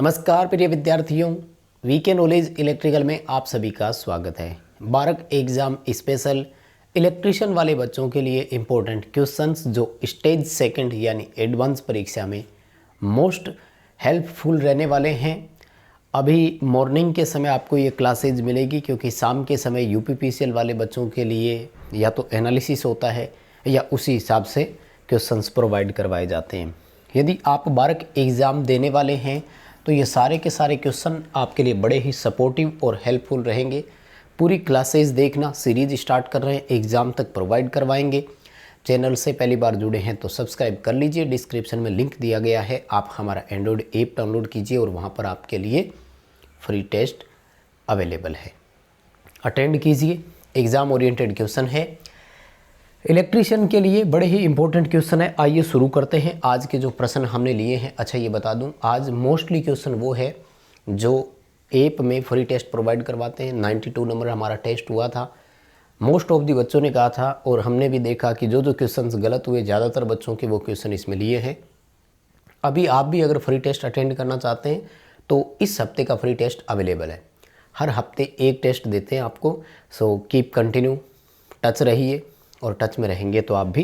नमस्कार प्रिय विद्यार्थियों, वीके नॉलेज इलेक्ट्रिकल में आप सभी का स्वागत है। बारक एग्ज़ाम स्पेशल इलेक्ट्रिशियन वाले बच्चों के लिए इम्पोर्टेंट क्वेश्चंस जो स्टेज सेकंड यानी एडवांस परीक्षा में मोस्ट हेल्पफुल रहने वाले हैं। अभी मॉर्निंग के समय आपको ये क्लासेज मिलेगी, क्योंकि शाम के समय यूपीपीसीएल वाले बच्चों के लिए या तो एनालिसिस होता है या उसी हिसाब से क्वेश्चंस प्रोवाइड करवाए जाते हैं। यदि आप बारक एग्ज़ाम देने वाले हैं तो ये सारे के सारे क्वेश्चन आपके लिए बड़े ही सपोर्टिव और हेल्पफुल रहेंगे। पूरी क्लासेस देखना, सीरीज स्टार्ट कर रहे हैं, एग्ज़ाम तक प्रोवाइड करवाएंगे। चैनल से पहली बार जुड़े हैं तो सब्सक्राइब कर लीजिए, डिस्क्रिप्शन में लिंक दिया गया है। आप हमारा एंड्रॉयड ऐप डाउनलोड कीजिए और वहाँ पर आपके लिए फ्री टेस्ट अवेलेबल है, अटेंड कीजिए। एग्ज़ाम ओरिएंटेड क्वेश्चन है, इलेक्ट्रीशियन के लिए बड़े ही इंपॉर्टेंट क्वेश्चन है। आइए शुरू करते हैं आज के जो प्रश्न हमने लिए हैं। अच्छा ये बता दूं, आज मोस्टली क्वेश्चन वो है जो ऐप में फ्री टेस्ट प्रोवाइड करवाते हैं। 92 नंबर हमारा टेस्ट हुआ था। मोस्ट ऑफ दी बच्चों ने कहा था और हमने भी देखा कि जो क्वेश्चंस गलत हुए ज़्यादातर बच्चों के वो क्वेश्चन इसमें लिए हैं। अभी आप भी अगर फ्री टेस्ट अटेंड करना चाहते हैं तो इस हफ्ते का फ्री टेस्ट अवेलेबल है। हर हफ्ते एक टेस्ट देते हैं आपको। सो कीप कंटिन्यू, टच रहिए, और टच में रहेंगे तो आप भी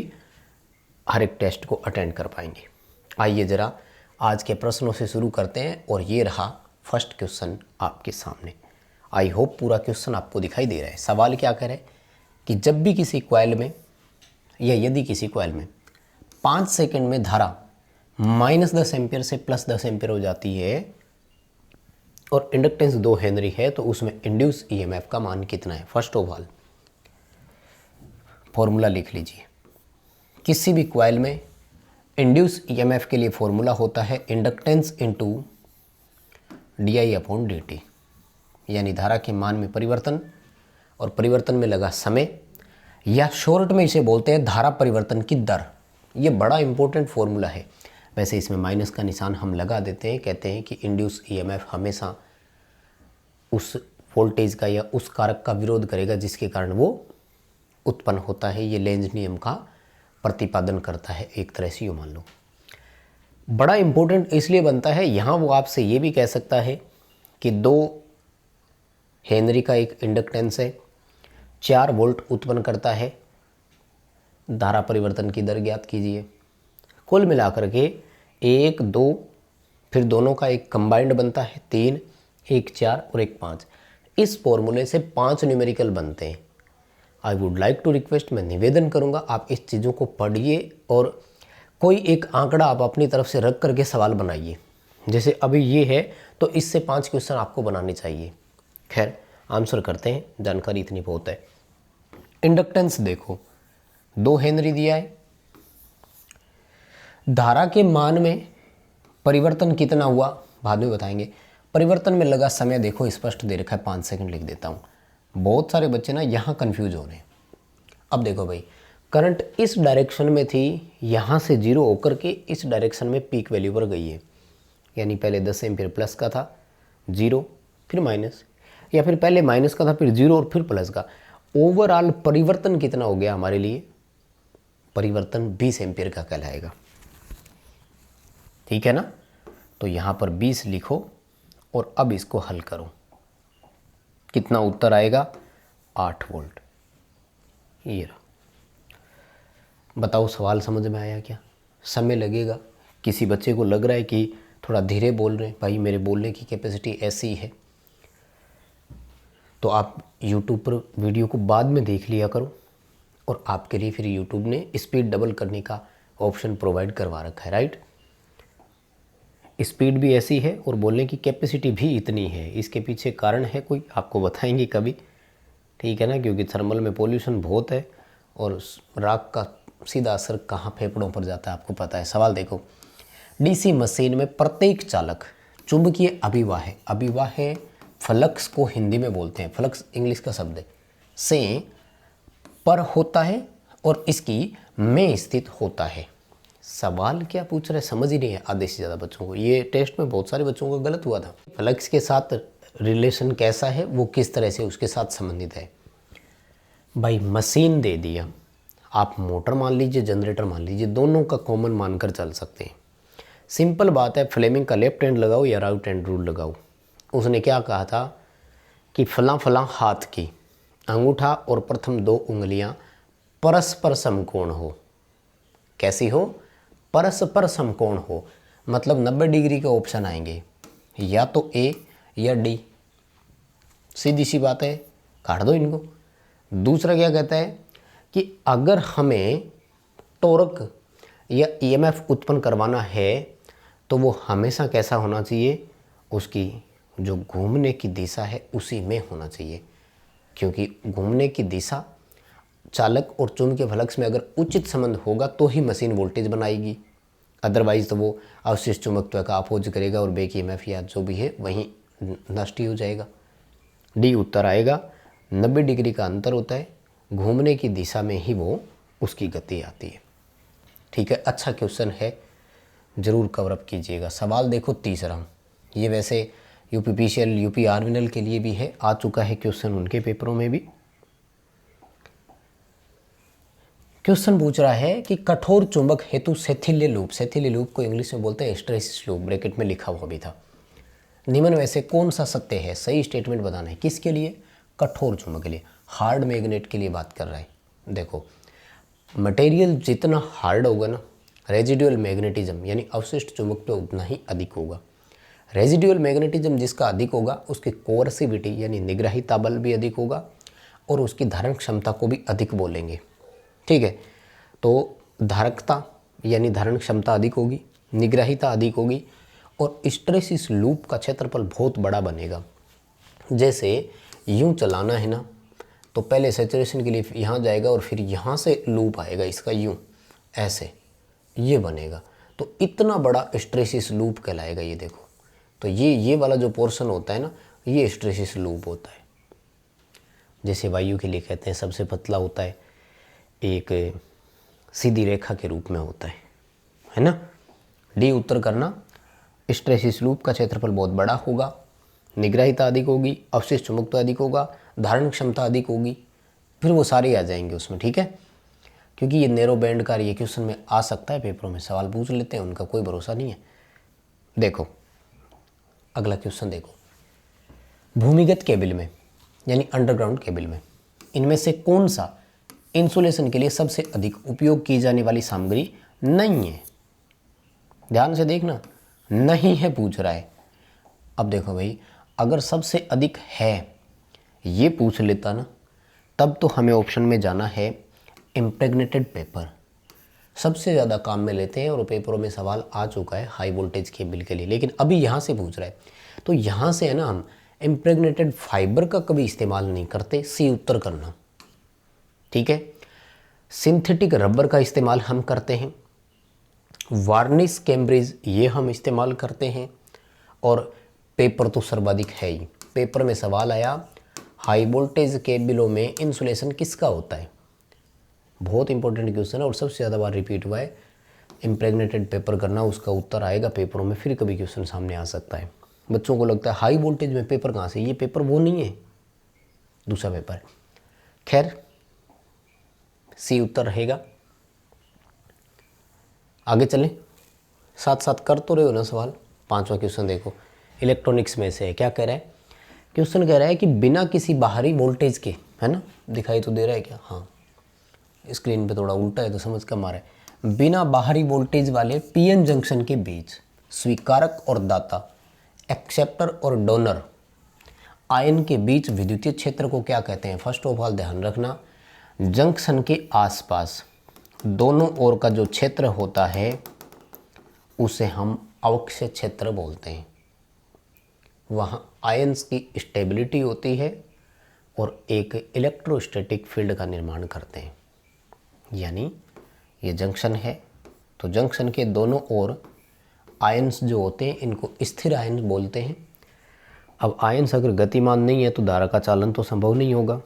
हर एक टेस्ट को अटेंड कर पाएंगे। आइए ज़रा आज के प्रश्नों से शुरू करते हैं। और ये रहा फर्स्ट क्वेश्चन आपके सामने। आई होप पूरा क्वेश्चन आपको दिखाई दे रहा है। सवाल क्या कह रहा है कि जब भी किसी कॉइल में या यदि किसी कॉइल में 5 सेकंड में धारा -10 एम्पियर से +10 एम्पियर हो जाती है और इंडक्टेंस 2 हेनरी है तो उसमें इंड्यूस ईएमएफ का मान कितना है। फर्स्ट ऑफ ऑल फॉर्मूला लिख लीजिए। किसी भी कॉइल में इंड्यूस ईएमएफ के लिए फॉर्मूला होता है इंडक्टेंस इनटू di/dt, यानी धारा के मान में परिवर्तन और परिवर्तन में लगा समय, या शॉर्ट में इसे बोलते हैं धारा परिवर्तन की दर। ये बड़ा इंपॉर्टेंट फॉर्मूला है। वैसे इसमें माइनस का निशान हम लगा देते हैं, कहते हैं कि इंड्यूस ईएमएफ हमेशा उस वोल्टेज का या उस कारक का विरोध करेगा जिसके कारण वो उत्पन्न होता है। ये लेंज नियम का प्रतिपादन करता है एक तरह से, यूँ मान लो। बड़ा इंपॉर्टेंट इसलिए बनता है, यहाँ वो आपसे ये भी कह सकता है कि 2 हेनरी का एक इंडक्टेंस है, 4 वोल्ट उत्पन्न करता है, धारा परिवर्तन की दर ज्ञात कीजिए। कुल मिलाकर के 1 2 फिर दोनों का एक कंबाइंड बनता है 3, 1 4 और 1 5। इस फॉर्मूले से 5 न्यूमेरिकल बनते हैं। I would like to request, मैं निवेदन करूंगा आप इस चीज़ों को पढ़िए और कोई एक आंकड़ा आप अपनी तरफ से रख करके सवाल बनाइए। जैसे अभी ये है तो इससे 5 क्वेश्चन आपको बनाने चाहिए। खैर आंसर करते हैं, जानकारी इतनी बहुत है। इंडक्टेंस देखो 2 हेनरी दिया है। धारा के मान में परिवर्तन कितना हुआ बाद में बताएंगे। परिवर्तन में लगा समय देखो स्पष्ट दे रखा है, 5 सेकंड लिख देता हूँ। बहुत सारे बच्चे ना यहाँ कंफ्यूज हो रहे हैं। अब देखो भाई, करंट इस डायरेक्शन में थी, यहाँ से 0 होकर के इस डायरेक्शन में पीक वैल्यू पर गई है। यानी पहले 10 एम्पियर प्लस का था, 0 फिर माइनस, या फिर पहले माइनस का था फिर 0 और फिर प्लस का। ओवरऑल परिवर्तन कितना हो गया हमारे लिए? परिवर्तन 20 एम्पियर का कहलाएगा। ठीक है ना? तो यहाँ पर 20 लिखो और अब इसको हल करो। कितना उत्तर आएगा? 8 वोल्ट। ये रहा। बताओ सवाल समझ में आया क्या? समय लगेगा। किसी बच्चे को लग रहा है कि थोड़ा धीरे बोल रहे हैं, भाई मेरे बोलने की कैपेसिटी ऐसी है, तो आप YouTube पर वीडियो को बाद में देख लिया करो। और आपके लिए फिर YouTube ने स्पीड डबल करने का ऑप्शन प्रोवाइड करवा रखा है, राइट? स्पीड भी ऐसी है और बोलने की कैपेसिटी भी इतनी है। इसके पीछे कारण है कोई, आपको बताएंगे कभी, ठीक है ना? क्योंकि थर्मल में पोल्यूशन बहुत है और राख का सीधा असर कहाँ फेफड़ों पर जाता है आपको पता है। सवाल देखो, डीसी मशीन में प्रत्येक चालक चुंबकीय अभिवाह है। अभिवाह है फ्लक्स को हिंदी में बोलते हैं, फ्लक्स इंग्लिश का शब्द है, से पर होता है और इसकी में स्थित होता है। सवाल क्या पूछ रहे समझ ही नहीं है आधे से ज़्यादा बच्चों को। ये टेस्ट में बहुत सारे बच्चों को गलत हुआ था। फ्लक्स के साथ रिलेशन कैसा है, वो किस तरह से उसके साथ संबंधित है। भाई मशीन दे दिया, आप मोटर मान लीजिए, जनरेटर मान लीजिए, दोनों का कॉमन मानकर चल सकते हैं। सिंपल बात है, फ्लेमिंग का लेफ्ट हैंड लगाओ या राइट हैंड रूल लगाओ। उसने क्या कहा था कि फलां फलां हाथ की अंगूठा और प्रथम 2 उंगलियां परस्पर समकोण हो। कैसी हो? परस्पर समकोण हो, मतलब 90 डिग्री के ऑप्शन आएंगे, या तो ए या डी। सीधी सी बात है, काट दो इनको। दूसरा क्या कहता है कि अगर हमें टॉर्क या ईएमएफ उत्पन्न करवाना है तो वो हमेशा कैसा होना चाहिए, उसकी जो घूमने की दिशा है उसी में होना चाहिए, क्योंकि घूमने की दिशा चालक और चुंबकीय फ्लक्स में अगर उचित संबंध होगा तो ही मशीन वोल्टेज बनाएगी, अदरवाइज तो वो अवशिष्ट चुंबकत्व का अपोज करेगा और बैक ईएमएफ या जो भी है वहीं नष्ट ही हो जाएगा। डी उत्तर आएगा। 90 डिग्री का अंतर होता है, घूमने की दिशा में ही वो उसकी गति आती है। ठीक है, अच्छा क्वेश्चन है, ज़रूर कवर अप कीजिएगा। सवाल देखो तीसरा, ये वैसे यूपीपीसीएल यूपी आर्मिनल के लिए भी है, आ चुका है क्वेश्चन उनके पेपरों में भी। क्वेश्चन पूछ रहा है कि कठोर चुंबक हेतु सेथिल्य लूप को इंग्लिश में बोलते हैं हिस्टैरिसीस लूप, ब्रैकेट में लिखा हुआ भी था। निम्न में से कौन सा सत्य है? सही स्टेटमेंट बताना है। किसके लिए? कठोर चुंबक के लिए, हार्ड मैग्नेट के लिए बात कर रहा है। देखो, मटेरियल जितना हार्ड होगा ना, रेजिडुअल मैग्नेटिज्म यानी अवशिष्ट चुंबकत्व उतना ही अधिक होगा। रेजिडुअल मैग्नेटिज्म जिसका अधिक होगा उसकी कोर्सिविटी यानी निग्राहिता बल भी अधिक होगा और उसकी धारण क्षमता को भी अधिक बोलेंगे। ठीक है, तो धारकता यानी धारण क्षमता अधिक होगी, निग्राहिता अधिक होगी और हिस्टैरिसीस लूप का क्षेत्रफल बहुत बड़ा बनेगा। जैसे यूं चलाना है ना, तो पहले सैचुरेशन के लिए यहाँ जाएगा और फिर यहाँ से लूप आएगा इसका, यूं ऐसे ये बनेगा, तो इतना बड़ा हिस्टैरिसीस लूप कहलाएगा। ये देखो, तो ये वाला जो पोर्शन होता है ना, ये हिस्टैरिसीस लूप होता है। जैसे वायु के लिए कहते हैं सबसे पतला होता है, एक सीधी रेखा के रूप में होता है ना। डी उत्तर करना। हिस्टैरिसीस लूप का क्षेत्रफल बहुत बड़ा होगा, निग्राहिता अधिक होगी, अवशिष्ट चुंबकत्व अधिक होगा, धारण क्षमता अधिक होगी, फिर वो सारे आ जाएंगे उसमें। ठीक है, क्योंकि ये नैरो बैंड का ये क्वेश्चन में आ सकता है, पेपरों में सवाल पूछ लेते हैं, उनका कोई भरोसा नहीं है। देखो अगला क्वेश्चन देखो, भूमिगत केबल में यानी अंडरग्राउंड केबल में इनमें से कौन सा इंसुलेशन के लिए सबसे अधिक उपयोग की जाने वाली सामग्री नहीं है? ध्यान से देखना, नहीं है पूछ रहा है। अब देखो भाई, अगर सबसे अधिक है ये पूछ लेता ना, तब तो हमें ऑप्शन में जाना है इम्प्रेग्नेटेड पेपर, सबसे ज़्यादा काम में लेते हैं और पेपरों में सवाल आ चुका है हाई वोल्टेज केबल के लिए। लेकिन अभी यहाँ से पूछ रहा है, तो यहाँ से है ना, हम इम्प्रेग्नेटेड फाइबर का कभी इस्तेमाल नहीं करते, सी उत्तर करना। ठीक है, सिंथेटिक रबर का इस्तेमाल हम करते हैं, वार्निश कैम्ब्रिज ये हम इस्तेमाल करते हैं, और पेपर तो सर्वाधिक है ही। पेपर में सवाल आया हाई वोल्टेज केबलों में इंसुलेशन किसका होता है, बहुत इंपॉर्टेंट क्वेश्चन है और सबसे ज़्यादा बार रिपीट हुआ है। इम्प्रेग्नेटेड पेपर करना, उसका उत्तर आएगा पेपरों में, फिर कभी क्वेश्चन सामने आ सकता है। बच्चों को लगता है हाई वोल्टेज में पेपर कहाँ से, ये पेपर वो नहीं है, दूसरा पेपर है। खैर, सी उत्तर रहेगा। आगे चलें, साथ साथ कर तो रहे हो ना सवाल। पांचवा क्वेश्चन देखो, इलेक्ट्रॉनिक्स में से है, क्या कह रहा है? क्वेश्चन कह रहा है कि बिना किसी बाहरी वोल्टेज के, है ना, दिखाई तो दे रहा है क्या? हाँ, स्क्रीन पे थोड़ा उल्टा है तो समझ कम आ रहा है। बिना बाहरी वोल्टेज वाले पीएन जंक्शन के बीच स्वीकारक और दाता, एक्सेप्टर और डोनर आयन के बीच विद्युतीय क्षेत्र को क्या कहते हैं? फर्स्ट ऑफ ऑल ध्यान रखना, जंक्शन के आसपास दोनों ओर का जो क्षेत्र होता है उसे हम अवक्षय क्षेत्र बोलते हैं। वहाँ आयन्स की स्टेबिलिटी होती है और एक इलेक्ट्रोस्टैटिक फील्ड का निर्माण करते हैं। यानी ये जंक्शन है, तो जंक्शन के दोनों ओर आयन्स जो होते हैं इनको स्थिर आयन्स बोलते हैं। अब आयन्स अगर गतिमान नहीं है तो धारा का चालन तो संभव नहीं होगा।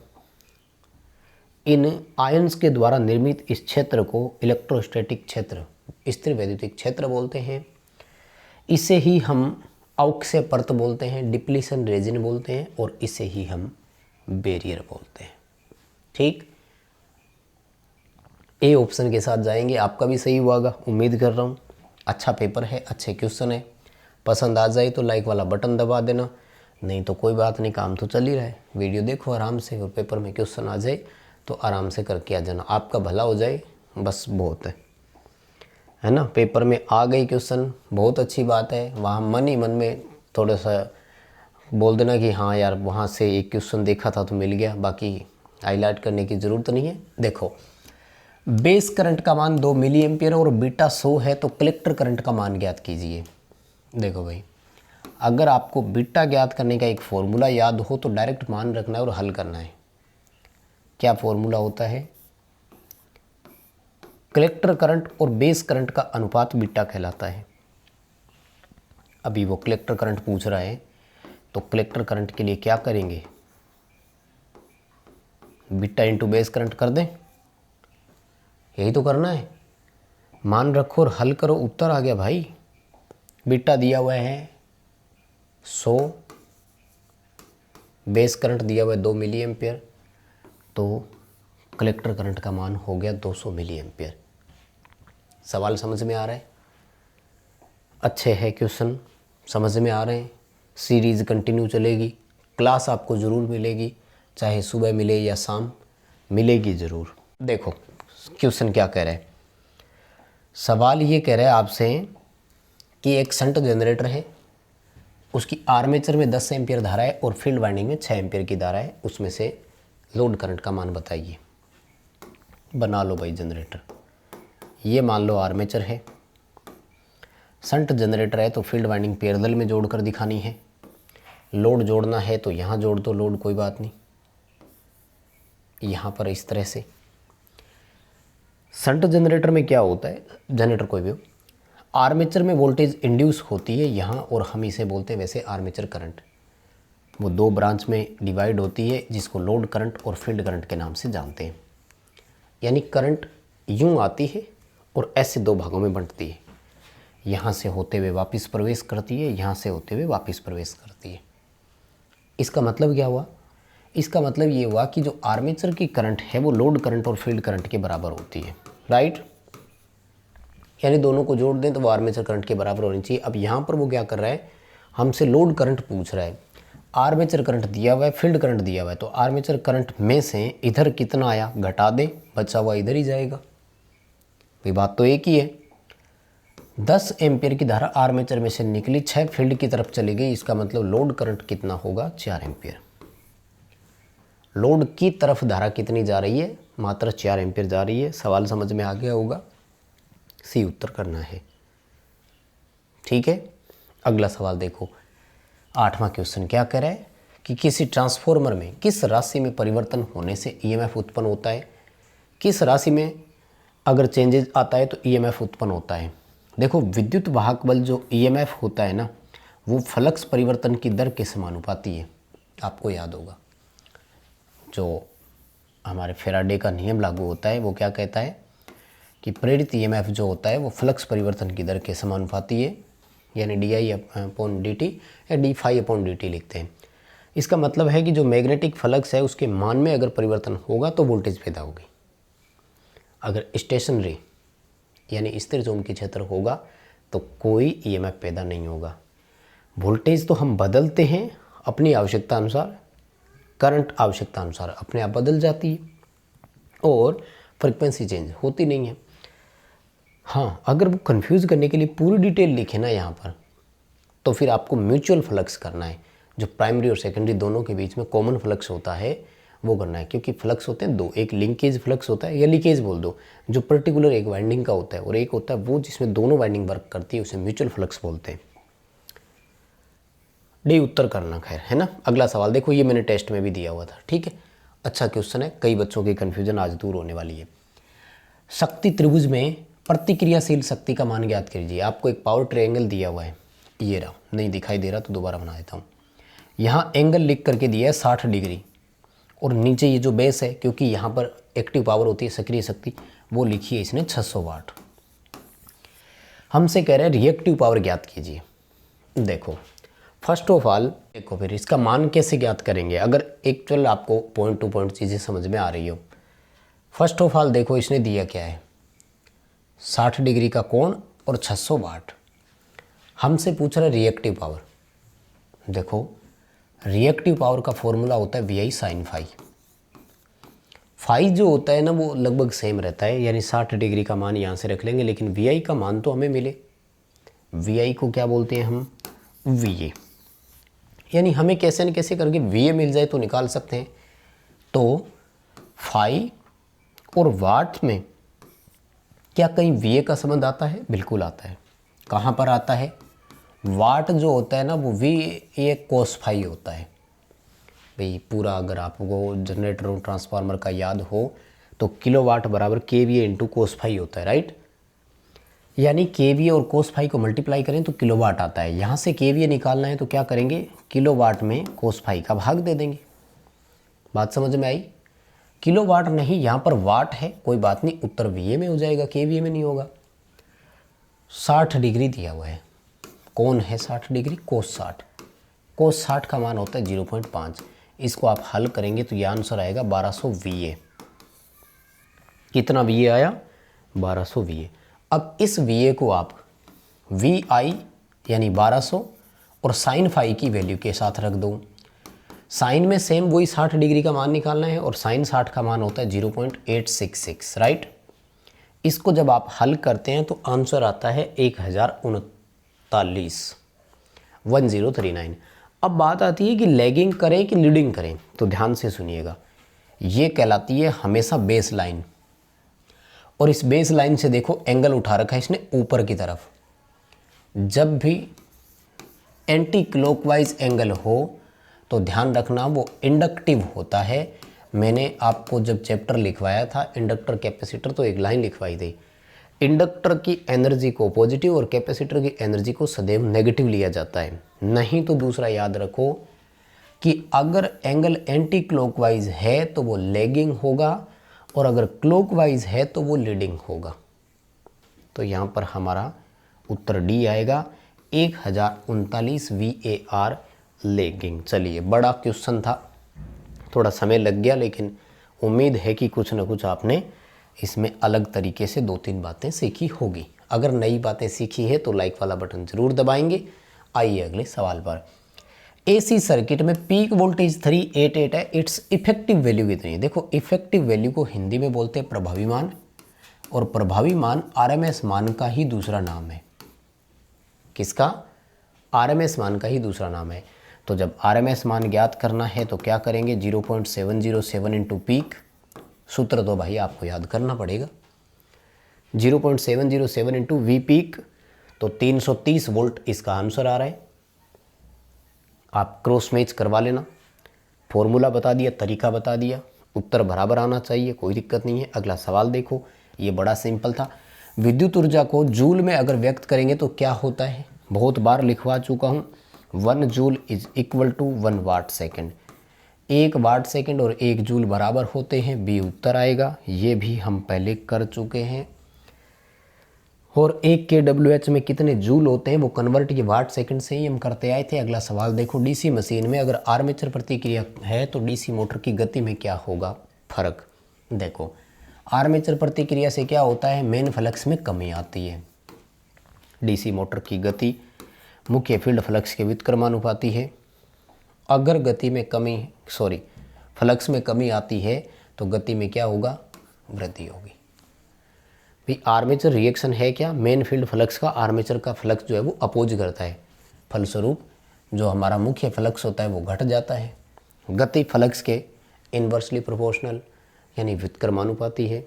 इन आयन्स के द्वारा निर्मित इस क्षेत्र को इलेक्ट्रोस्टैटिक क्षेत्र, स्थिर वैद्युतिक क्षेत्र बोलते हैं। इसे ही हम अवक्षय परत बोलते हैं, डिप्लीशन रीजन बोलते हैं, और इसे ही हम बैरियर बोलते हैं। ठीक, ए ऑप्शन के साथ जाएंगे, आपका भी सही हुआ, उम्मीद कर रहा हूँ। अच्छा पेपर है, अच्छे क्वेश्चन है। पसंद आ जाए तो लाइक वाला बटन दबा देना, नहीं तो कोई बात नहीं, काम तो चल ही रहा है। वीडियो देखो आराम से और पेपर में क्वेश्चन आ जाए तो आराम से करके आ जाना, आपका भला हो जाए बस बहुत है ना। पेपर में आ गई क्वेश्चन, बहुत अच्छी बात है। वहाँ मन ही मन में थोड़ा सा बोल देना कि हाँ यार वहाँ से एक क्वेश्चन देखा था तो मिल गया, बाकी हाईलाइट करने की ज़रूरत नहीं है। देखो बेस करंट का मान 2 मिली एम्पियर और बीटा 100 है, तो कलेक्टर करंट का मान ज्ञात कीजिए। देखो भाई, अगर आपको बीटा ज्ञात करने का एक फॉर्मूला याद हो तो डायरेक्ट मान रखना है और हल करना है। क्या फॉर्मूला होता है? कलेक्टर करंट और बेस करंट का अनुपात बीटा कहलाता है। अभी वो कलेक्टर करंट पूछ रहा है, तो कलेक्टर करंट के लिए क्या करेंगे? बीटा इंटू बेस करंट कर दें, यही तो करना है। मान रखो और हल करो, उत्तर आ गया भाई। बीटा दिया हुआ है 100, बेस करंट दिया हुआ है 2 मिली एम्पियर, तो कलेक्टर करंट का मान हो गया 200 मिली एम्पियर। सवाल समझ में आ रहा है? अच्छे है क्वेश्चन, समझ में आ रहे हैं। सीरीज़ कंटिन्यू चलेगी, क्लास आपको ज़रूर मिलेगी, चाहे सुबह मिले या शाम, मिलेगी ज़रूर। देखो क्वेश्चन क्या कह रहा है, सवाल ये कह रहा है आपसे कि एक शंट जनरेटर है, उसकी आर्मेचर में 10 एम्पियर धारा है और फील्ड वाइंडिंग में 6 एम्पियर की धारा है, उसमें से लोड करंट का मान बताइए। बना लो भाई जनरेटर, ये मान लो आर्मेचर है, शंट जनरेटर है तो फील्ड वाइंडिंग पैरेलल में जोड़कर दिखानी है। लोड जोड़ना है तो यहाँ जोड़ दो लोड, कोई बात नहीं, यहाँ पर इस तरह से। शंट जनरेटर में क्या होता है, जनरेटर कोई भी हो, आर्मेचर में वोल्टेज इंड्यूस होती है यहाँ, और हम इसे बोलते हैं वैसे आर्मेचर करंट। वो 2 ब्रांच में डिवाइड होती है, जिसको लोड करंट और फील्ड करंट के नाम से जानते हैं। यानी करंट यूँ आती है और ऐसे 2 भागों में बंटती है, यहाँ से होते हुए वापस प्रवेश करती है, यहाँ से होते हुए वापस प्रवेश करती है। इसका मतलब क्या हुआ? इसका मतलब ये हुआ कि जो आर्मेचर की करंट है वो लोड करंट और फील्ड करंट के बराबर होती है, राइट। यानी दोनों को जोड़ दें तो वो आर्मेचर करंट के बराबर होनी चाहिए। अब यहाँ पर वो क्या कर रहा है, हमसे लोड करंट पूछ रहा है। आर्मेचर करंट दिया हुआ है, फील्ड करंट दिया हुआ है, तो आर्मेचर करंट में से इधर कितना आया घटा दें, बचा हुआ इधर ही जाएगा। भाई बात तो एक ही है। 10 एम्पियर की धारा आर्मेचर में से निकली, 6 फील्ड की तरफ चली गई, इसका मतलब लोड करंट कितना होगा? 4 एम्पियर। लोड की तरफ धारा कितनी जा रही है? मात्र 4 एम्पियर जा रही है। सवाल समझ में आ गया होगा, सी उत्तर करना है, ठीक है। अगला सवाल देखो, 8वां क्वेश्चन क्या कह रहा है कि किसी ट्रांसफॉर्मर में किस राशि में परिवर्तन होने से ईएमएफ उत्पन्न होता है। किस राशि में अगर चेंजेज आता है तो ईएमएफ उत्पन्न होता है। देखो विद्युत वाहक बल जो ईएमएफ होता है ना, वो फ्लक्स परिवर्तन की दर के समानुपाती है। आपको याद होगा जो हमारे फेराडे का नियम लागू होता है, वो क्या कहता है कि प्रेरित ईएमएफ जो होता है वो फ्लक्स परिवर्तन की दर के समानुपाती है, यानी di/dt या d∅/dt लिखते हैं। इसका मतलब है कि जो मैग्नेटिक फ्लक्स है उसके मान में अगर परिवर्तन होगा तो वोल्टेज पैदा होगी। अगर स्टेशनरी यानी स्थिर चुंबकीय क्षेत्र होगा तो कोई ईएमएफ पैदा नहीं होगा। वोल्टेज तो हम बदलते हैं अपनी आवश्यकता अनुसार, करंट आवश्यकता अनुसार अपने आप बदल जाती है और फ्रिक्वेंसी चेंज होती नहीं है। हाँ, अगर वो कंफ्यूज करने के लिए पूरी डिटेल लिखे ना यहाँ पर, तो फिर आपको म्यूचुअल फ्लक्स करना है, जो प्राइमरी और सेकेंडरी दोनों के बीच में कॉमन फ्लक्स होता है वो करना है। क्योंकि फ्लक्स होते हैं 2, एक लिंकेज फ्लक्स होता है या लीकेज बोल दो, जो पर्टिकुलर एक वाइंडिंग का होता है, और एक होता है वो जिसमें दोनों वाइंडिंग वर्क करती है, उसे म्यूचुअल फ्लक्स बोलते हैं। डी उत्तर करना, खैर है ना। अगला सवाल देखो, ये मैंने टेस्ट में भी दिया हुआ था, ठीक है। अच्छा क्वेश्चन है, कई बच्चों की कन्फ्यूजन आज दूर होने वाली है। शक्ति त्रिभुज में प्रतिक्रियाशील शक्ति का मान ज्ञात कीजिए। आपको एक पावर ट्रायंगल दिया हुआ है, ये रहा, नहीं दिखाई दे रहा तो दोबारा बना देता हूँ। यहाँ एंगल लिख करके दिया है 60 डिग्री, और नीचे ये जो बेस है, क्योंकि यहाँ पर एक्टिव पावर होती है सक्रिय शक्ति, वो लिखी है इसने 600 वाट। हमसे कह रहे हैं रिएक्टिव पावर ज्ञात कीजिए। देखो फर्स्ट ऑफ ऑल देखो, फिर इसका मान कैसे ज्ञात करेंगे अगर एक्चुअल आपको पॉइंट टू पॉइंट चीज़ें समझ में आ रही हो। फर्स्ट ऑफ ऑल देखो इसने दिया क्या है, 60 डिग्री का कोण और 600 वाट। हमसे पूछ रहा है रिएक्टिव पावर। देखो रिएक्टिव पावर का फॉर्मूला होता है VI sin फाई। फाई जो होता है ना वो लगभग सेम रहता है, यानी 60 डिग्री का मान यहाँ से रख लेंगे, लेकिन VI का मान तो हमें मिले। VI को क्या बोलते हैं हम? VA। यानी हमें कैसे न कैसे करके VA मिल जाए तो निकाल सकते हैं। तो फाई और वाट में क्या कहीं VA का संबंध आता है? बिल्कुल आता है। कहाँ पर आता है? वाट जो होता है ना वो VA cos फाई होता है। भाई पूरा अगर आपको जनरेटर और ट्रांसफार्मर का याद हो तो किलोवाट बराबर KVA इंटू कोस फाई होता है, राइट। यानी KVA और कोस फाई को मल्टीप्लाई करें तो किलोवाट आता है। यहाँ से KVA निकालना है तो क्या करेंगे? किलोवाट में कोस फाई का भाग दे देंगे। बात समझ में आई? किलोवाट नहीं, यहाँ पर वाट है, कोई बात नहीं, उत्तर VA में हो जाएगा, KVA में नहीं होगा। 60 डिग्री दिया हुआ है। कौन है 60 डिग्री? कोस 60। कोस 60 का मान होता है 0.5। इसको आप हल करेंगे तो यह आंसर आएगा 1200 VA। कितना VA आया? 1200 VA। अब इस VA को आप VI यानी 1200 और साइन फाई की वैल्यू के साथ रख दो। साइन में सेम वही 60 डिग्री का मान निकालना है और साइन 60 का मान होता है 0.866, राइट। इसको जब आप हल करते हैं तो आंसर आता है 1039। अब बात आती है कि लैगिंग करें कि लीडिंग करें, तो ध्यान से सुनिएगा। ये कहलाती है हमेशा बेस लाइन, और इस बेस लाइन से देखो एंगल उठा रखा है इसने ऊपर की तरफ। जब भी एंटी क्लॉकवाइज एंगल हो तो ध्यान रखना वो इंडक्टिव होता है। मैंने आपको जब चैप्टर लिखवाया था इंडक्टर कैपेसिटर तो एक लाइन लिखवाई थी, इंडक्टर की एनर्जी को पॉजिटिव और कैपेसिटर की एनर्जी को सदैव नेगेटिव लिया जाता है। नहीं तो दूसरा याद रखो कि अगर एंगल एंटी क्लॉकवाइज है तो वो लैगिंग होगा और अगर क्लॉकवाइज है तो वो लीडिंग होगा। तो यहाँ पर हमारा उत्तर डी आएगा 1039 VAR लैगिंग। चलिए बड़ा क्वेश्चन था, थोड़ा समय लग गया, लेकिन उम्मीद है कि कुछ ना कुछ आपने इसमें अलग तरीके से 2-3 बातें सीखी होगी। अगर नई बातें सीखी है तो लाइक वाला बटन ज़रूर दबाएंगे। आइए अगले सवाल पर। AC सर्किट में पीक वोल्टेज 388 है, इट्स इफेक्टिव वैल्यू कितनी है? देखो इफेक्टिव वैल्यू को हिंदी में बोलते हैं प्रभावी मान, और प्रभावी मान RMS मान का ही दूसरा नाम है। किसका? RMS मान का ही दूसरा नाम है। तो जब RMS मान ज्ञात करना है तो क्या करेंगे? 0.707 इंटू पीक। सूत्र तो भाई आपको याद करना पड़ेगा। 0.707 इंटू वी पीक, तो 330 वोल्ट इसका आंसर आ रहा है। आप क्रॉस मैच करवा लेना। फॉर्मूला बता दिया, तरीका बता दिया, उत्तर बराबर आना चाहिए, कोई दिक्कत नहीं है। अगला सवाल देखो, ये बड़ा सिंपल था। विद्युत ऊर्जा को जूल में अगर व्यक्त करेंगे तो क्या होता है? बहुत बार लिखवा चुका हूँ। 1 joule is equal to 1 watt second. 1 watt second और 1 जूल बराबर होते हैं, बी उत्तर आएगा। ये भी हम पहले कर चुके हैं। और 1 kWh में कितने जूल होते हैं वो कन्वर्ट ये वाट सेकंड से ही हम करते आए थे। अगला सवाल देखो, डीसी मशीन में अगर आर्मेचर प्रतिक्रिया है तो डीसी मोटर की गति में क्या होगा फर्क? देखो आर्मेचर प्रतिक्रिया से क्या होता है? मेन फ्लक्स में कमी आती है। डीसी मोटर की गति मुख्य फील्ड फ्लक्स के व्युत्क्रमानुपाती है। अगर गति में कमी फ्लक्स में कमी आती है तो गति में क्या होगा? वृद्धि होगी। भाई आर्मेचर रिएक्शन है क्या? मेन फील्ड फ्लक्स का आर्मेचर का फ्लक्स जो है वो अपोज करता है, फलस्वरूप जो हमारा मुख्य फ्लक्स होता है वो घट जाता है। गति फ्लक्स के इन्वर्सली प्रोपोर्शनल यानी व्युत्क्रमानुपाती है।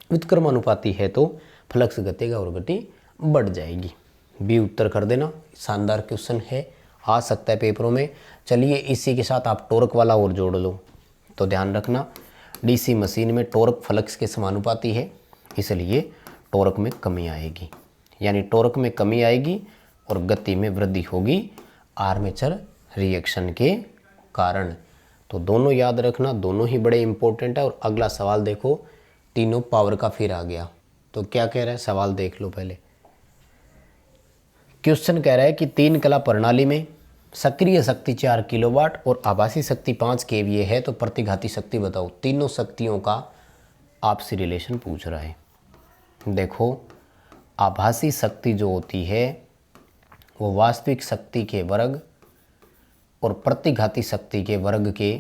व्युत्क्रमानुपाती है तो फ्लक्स घटेगा और गति बढ़ जाएगी। बी उत्तर कर देना। शानदार क्वेश्चन है, आ सकता है पेपरों में। चलिए इसी के साथ आप टॉर्क वाला और जोड़ लो। तो ध्यान रखना डीसी मशीन में टॉर्क फ्लक्स के समानुपाती है, इसलिए टॉर्क में कमी आएगी, यानी टॉर्क में कमी आएगी और गति में वृद्धि होगी आर्मेचर रिएक्शन के कारण। तो दोनों याद रखना, दोनों ही बड़े इंपॉर्टेंट है। और अगला सवाल देखो, तीनों पावर का फिर आ गया। तो क्या कह रहा है सवाल देख लो पहले। क्वेश्चन कह रहा है कि 3 कला प्रणाली में सक्रिय शक्ति 4 किलोवाट और आभासी शक्ति 5 kVA है, तो प्रतिघाती शक्ति बताओ। तीनों शक्तियों का आपसी रिलेशन पूछ रहा है। देखो आभासी शक्ति जो होती है वो वास्तविक शक्ति के वर्ग और प्रतिघाती शक्ति के वर्ग के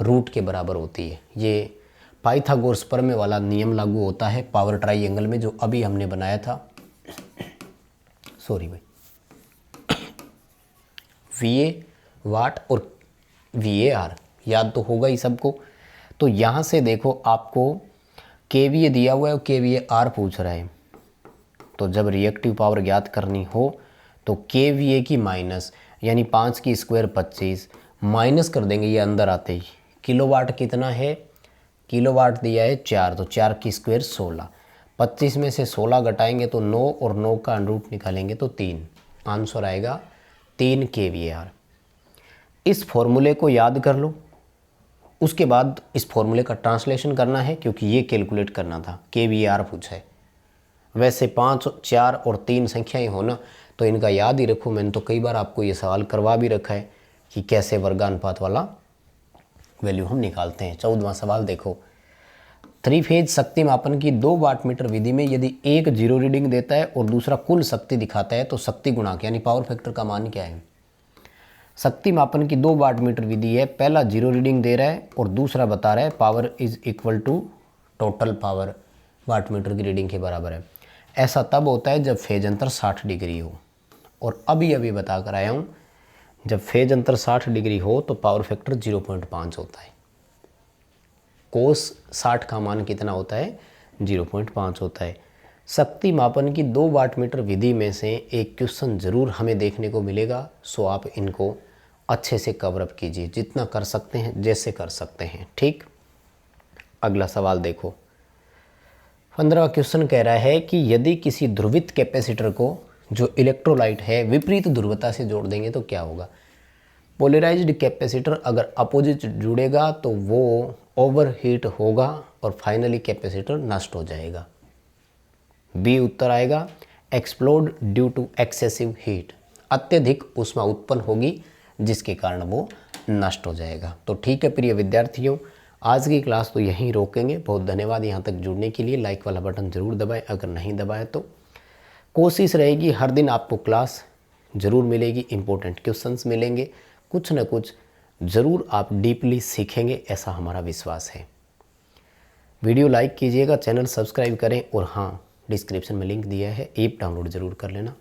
रूट के बराबर होती है। ये पाइथागोरस प्रमेय वाला नियम लागू होता है पावर ट्राइंगल में, जो अभी हमने बनाया था। सॉरी भाई, VA वाट और VAR याद तो होगा ही सबको। तो यहाँ से देखो आपको KVA दिया हुआ है और KVAR पूछ रहा है। तो जब रिएक्टिव पावर ज्ञात करनी हो तो KVA की माइनस यानी 5 की स्क्वायर 25 माइनस कर देंगे, ये अंदर आते ही। किलोवाट कितना है, किलोवाट दिया है 4, तो 4 की स्क्वायर 16। 25 में से 16 घटाएंगे तो 9 और 9 का अंडरूट निकालेंगे तो 3। आंसर आएगा 3 kVAR। इस फॉर्मूले को याद कर लो, उसके बाद इस फॉर्मूले का ट्रांसलेशन करना है क्योंकि ये कैलकुलेट करना था, KVAR पूछा है। वैसे 5, 4 और 3 संख्याएं हो ना, तो इनका याद ही रखो। मैंने तो कई बार आपको ये सवाल करवा भी रखा है कि कैसे वर्गानुपात वाला वैल्यू हम निकालते हैं। 14वां सवाल देखो, 3 फेज शक्ति मापन की 2 वाट मीटर विधि में यदि एक जीरो रीडिंग देता है और दूसरा कुल शक्ति दिखाता है तो शक्ति गुणांक यानी पावर फैक्टर का मान क्या है। शक्ति मापन की 2 वाट मीटर विधि है, पहला जीरो रीडिंग दे रहा है और दूसरा बता रहा है power is equal to total power watt meter की रीडिंग के बराबर है। ऐसा तब होता है जब फेज अंतर 60 डिग्री हो, और अभी अभी बता कर आया हूँ जब फेज अंतर 60 डिग्री हो तो पावर फैक्टर 0.5 होता है। कोस 60 का मान कितना होता है, 0.5 होता है। शक्ति मापन की 2 वाट मीटर विधि में से एक क्वेश्चन जरूर हमें देखने को मिलेगा, सो आप इनको अच्छे से कवर अप कीजिए, जितना कर सकते हैं जैसे कर सकते हैं। ठीक, अगला सवाल देखो। 15वां क्वेश्चन कह रहा है कि यदि किसी ध्रुवित कैपेसिटर को जो इलेक्ट्रोलाइट है विपरीत ध्रुवता से जोड़ देंगे तो क्या होगा। पोलराइज्ड कैपेसिटर अगर अपोजिट जुड़ेगा तो वो ओवरहीट होगा और फाइनली कैपेसिटर नष्ट हो जाएगा। बी उत्तर आएगा, explode due to excessive heat, अत्यधिक ऊष्मा उत्पन्न होगी जिसके कारण वो नष्ट हो जाएगा। तो ठीक है प्रिय विद्यार्थियों, आज की क्लास तो यहीं रोकेंगे। बहुत धन्यवाद यहाँ तक जुड़ने के लिए। लाइक वाला बटन ज़रूर दबाएं, अगर नहीं दबाए तो। कोशिश रहेगी हर दिन आपको क्लास ज़रूर मिलेगी, इम्पोर्टेंट क्वेश्चंस मिलेंगे, कुछ न कुछ ज़रूर आप डीपली सीखेंगे, ऐसा हमारा विश्वास है। वीडियो लाइक कीजिएगा, चैनल सब्सक्राइब करें और हाँ, डिस्क्रिप्शन में लिंक दिया है, ऐप डाउनलोड ज़रूर कर लेना।